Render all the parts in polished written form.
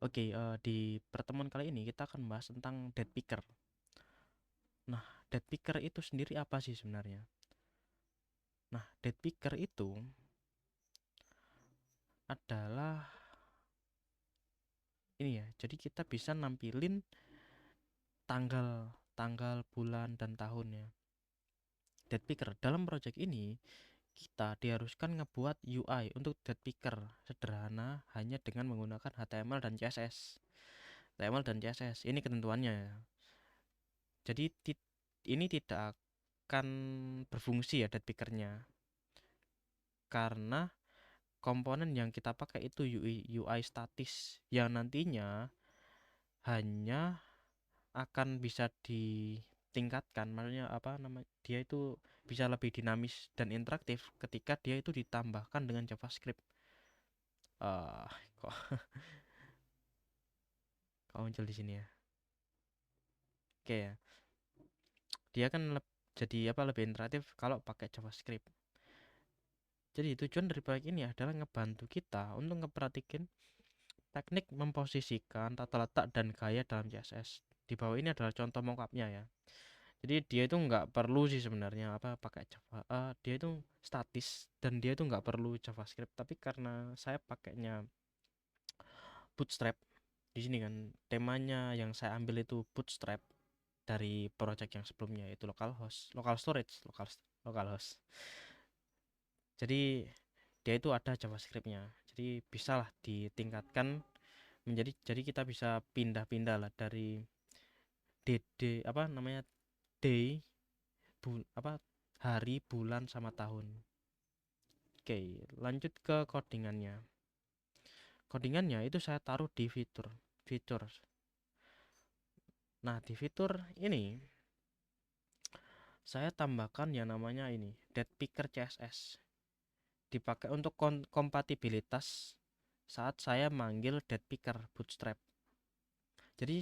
Oke, di pertemuan kali ini kita akan membahas tentang dead picker. Nah, dead picker itu sendiri apa sih sebenarnya? Nah, dead picker itu adalah ini ya. Jadi kita bisa nampilin tanggal, bulan dan tahunnya. Dead picker dalam project ini kita diharuskan ngebuat UI untuk dead picker sederhana hanya dengan menggunakan HTML dan CSS. HTML dan CSS ini ketentuannya ya. Jadi ini tidak akan berfungsi ya dead pickernya karena komponen yang kita pakai itu UI statis yang nantinya hanya akan bisa ditingkatkan, maksudnya apa namanya, dia itu bisa lebih dinamis dan interaktif ketika dia itu ditambahkan dengan JavaScript. eh kok kok muncul di sini ya. Oke ya, dia kan jadi apa, lebih interaktif kalau pakai JavaScript. Jadi tujuan dari proyek ini adalah ngebantu kita untuk ngeperhatikan teknik memposisikan tata letak dan gaya dalam CSS. Di bawah ini adalah contoh mockupnya ya. Jadi dia itu nggak perlu sih sebenarnya apa pakai Java. Dia itu statis dan dia itu nggak perlu JavaScript. Tapi karena saya pakainya Bootstrap, di sini kan temanya yang saya ambil itu Bootstrap dari project yang sebelumnya itu localhost, local storage, localhost. Jadi dia itu ada JavaScriptnya. Jadi bisalah ditingkatkan menjadi, jadi kita bisa pindah-pindah lah dari DD apa namanya, day, apa, hari, bulan sama tahun. Oke, lanjut ke codingannya. Codingannya itu saya taruh di fitur. Nah, di fitur ini saya tambahkan yang namanya ini dead picker CSS, dipakai untuk kompatibilitas saat saya manggil dead picker bootstrap. Jadi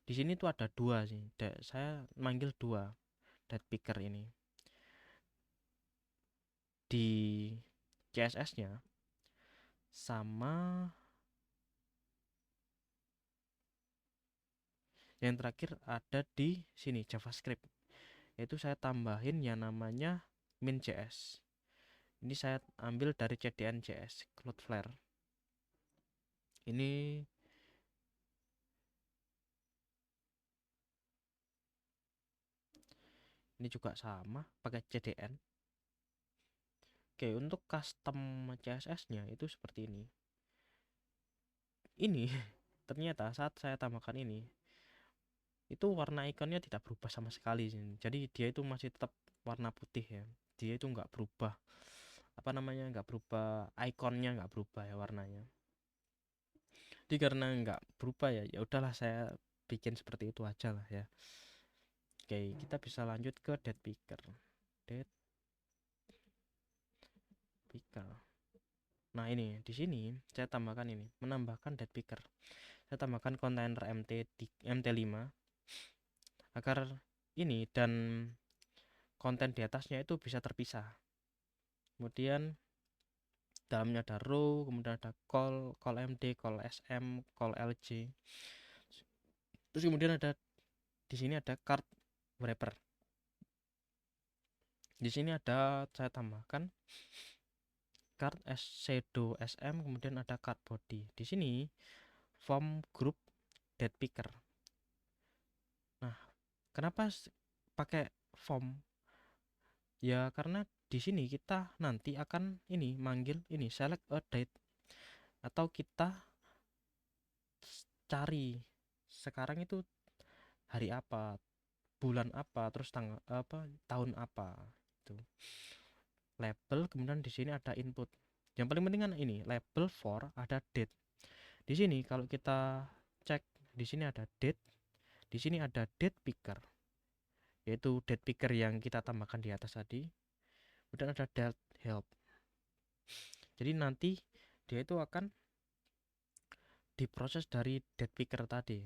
di sini tuh ada dua sih. Saya manggil dua dead picker ini di CSS-nya, sama yang terakhir ada di sini JavaScript. Yaitu saya tambahin yang namanya min.js. Ini saya ambil dari CDN.js, Cloudflare. Ini ini juga sama, pakai CDN. Oke, untuk custom CSS-nya itu seperti ini. Ini ternyata saat saya tambahkan ini, itu warna ikonnya tidak berubah sama sekali. Jadi dia itu masih tetap warna putih ya. Dia itu nggak berubah, apa namanya, nggak berubah, ikonnya nggak berubah ya warnanya. Jadi karena nggak berubah ya, ya udahlah saya bikin seperti itu aja lah ya. Oke, kita bisa lanjut ke dead picker. Dead picker. Nah, ini di sini saya tambahkan ini, menambahkan dead picker. Saya tambahkan kontainer MT5 agar ini dan konten di atasnya itu bisa terpisah. Kemudian dalamnya ada row, kemudian ada call MD, call SM, call LJ. Terus kemudian ada di sini ada card wrapper. Di sini ada saya tambahkan card shadow SM, kemudian ada card body. Di sini form group dead picker. Nah, kenapa pakai form? Ya karena di sini kita nanti akan ini manggil ini select a date, atau kita cari sekarang itu hari apa, bulan apa, terus tanggal apa, tahun apa itu. Label, kemudian di sini ada input. Yang paling penting kan ini label for ada date. Di sini kalau kita cek, di sini ada date, di sini ada date picker, yaitu date picker yang kita tambahkan di atas tadi. Kemudian ada date help. Jadi nanti dia itu akan diproses dari date picker tadi.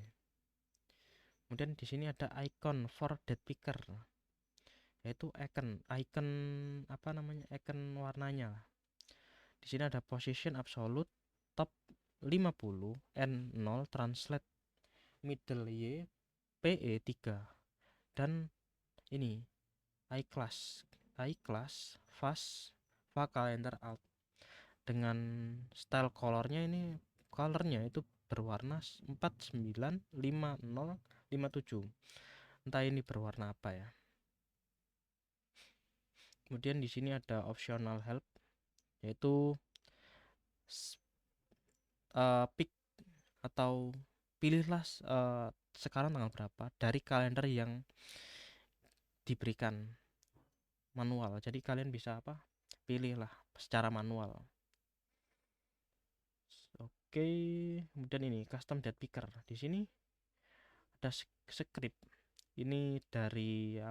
Kemudian di sini ada icon for date picker, yaitu icon apa namanya, icon warnanya. Di sini ada position absolute, top, 50 N0 translate middle Y PE3 dan ini iClass fast vaka enter alt dengan style colornya ini itu berwarna 495057, entah ini berwarna apa ya. Kemudian di sini ada optional help, yaitu pick atau pilihlah sekarang tanggal berapa dari kalender yang diberikan manual. Jadi kalian bisa pilihlah secara manual. Oke, kemudian ini custom date picker. Di sini ada script. Ini dari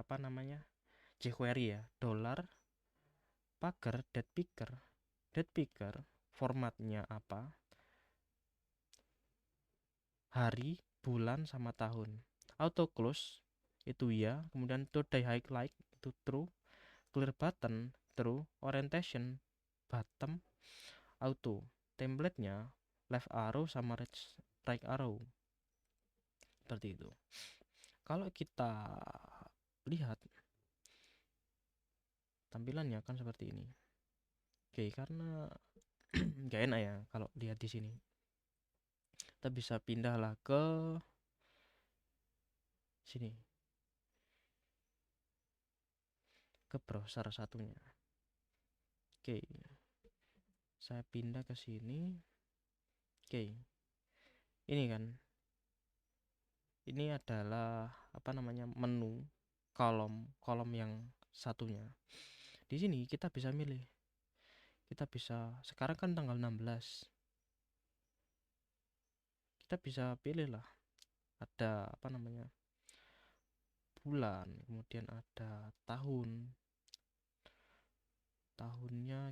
jQuery ya. $packer date picker formatnya apa? Hari, bulan sama tahun. Auto close itu ya, kemudian today highlight itu true, clear button true, orientation bottom auto, template-nya left arrow sama right arrow, seperti itu. Kalau kita lihat tampilannya kan seperti ini. Oke, karena nggak enak ya kalau lihat di sini, kita bisa pindahlah ke sini, ke browser satunya. Oke, saya pindah ke sini. Oke, ini kan, ini adalah menu kolom yang satunya. Di sini kita bisa milih, kita bisa, sekarang kan tanggal 16, kita bisa pilih lah, ada bulan, kemudian ada tahunnya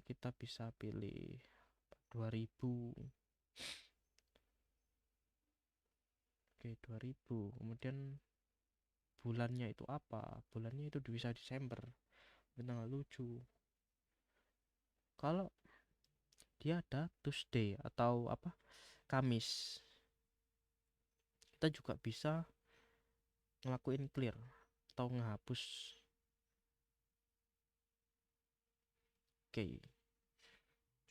kita bisa pilih 2000. Oke, 2000. Kemudian bulannya itu apa? Bulannya itu bisa Desember. Tanggal lucu. Kalau dia ada Tuesday atau Kamis, kita juga bisa ngelakuin clear atau ngehapus. Oke,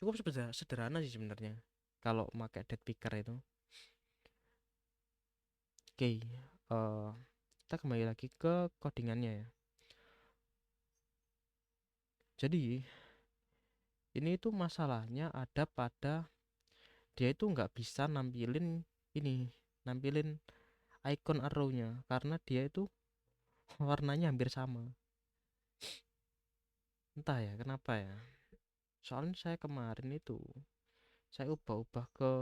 cukup sederhana sih sebenarnya kalau pakai date picker itu. Oke, kita kembali lagi ke codingannya ya. Jadi ini itu masalahnya ada pada dia itu nggak bisa nampilin icon arrow-nya karena dia itu warnanya hampir sama. Entah ya kenapa ya. Soalnya saya kemarin itu saya ubah-ubah ke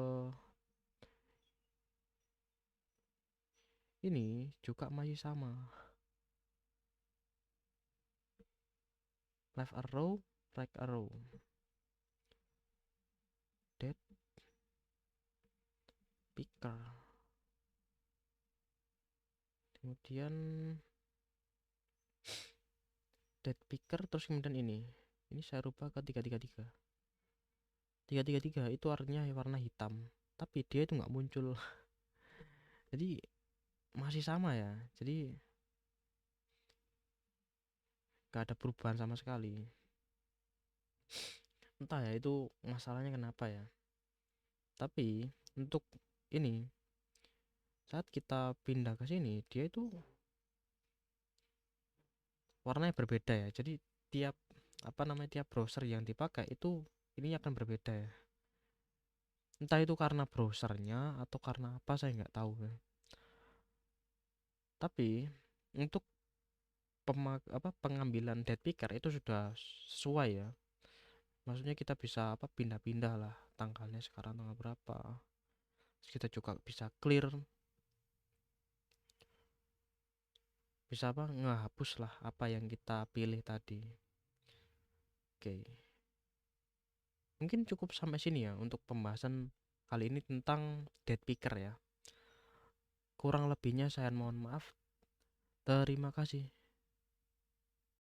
ini juga masih sama. Left arrow, right arrow. Date picker. Kemudian date picker terus kemudian ini saya rubah ke 333. 333 itu artinya warna hitam, tapi dia itu nggak muncul. Jadi masih sama ya. Jadi nggak ada perubahan sama sekali. Entah ya itu masalahnya kenapa ya. Tapi untuk ini saat kita pindah ke sini dia itu warnanya berbeda ya. Jadi tiap tiap browser yang dipakai itu ini akan berbeda ya. Entah itu karena browsernya atau karena apa saya nggak tahu ya. Tapi untuk pengambilan date picker itu sudah sesuai ya. Maksudnya kita bisa pindah-pindah lah tanggalnya sekarang tanggal berapa. Terus kita juga bisa clear, bisa ngehapus lah apa yang kita pilih tadi. Oke, mungkin cukup sampai sini ya untuk pembahasan kali ini tentang date picker ya. Kurang lebihnya saya mohon maaf. Terima kasih.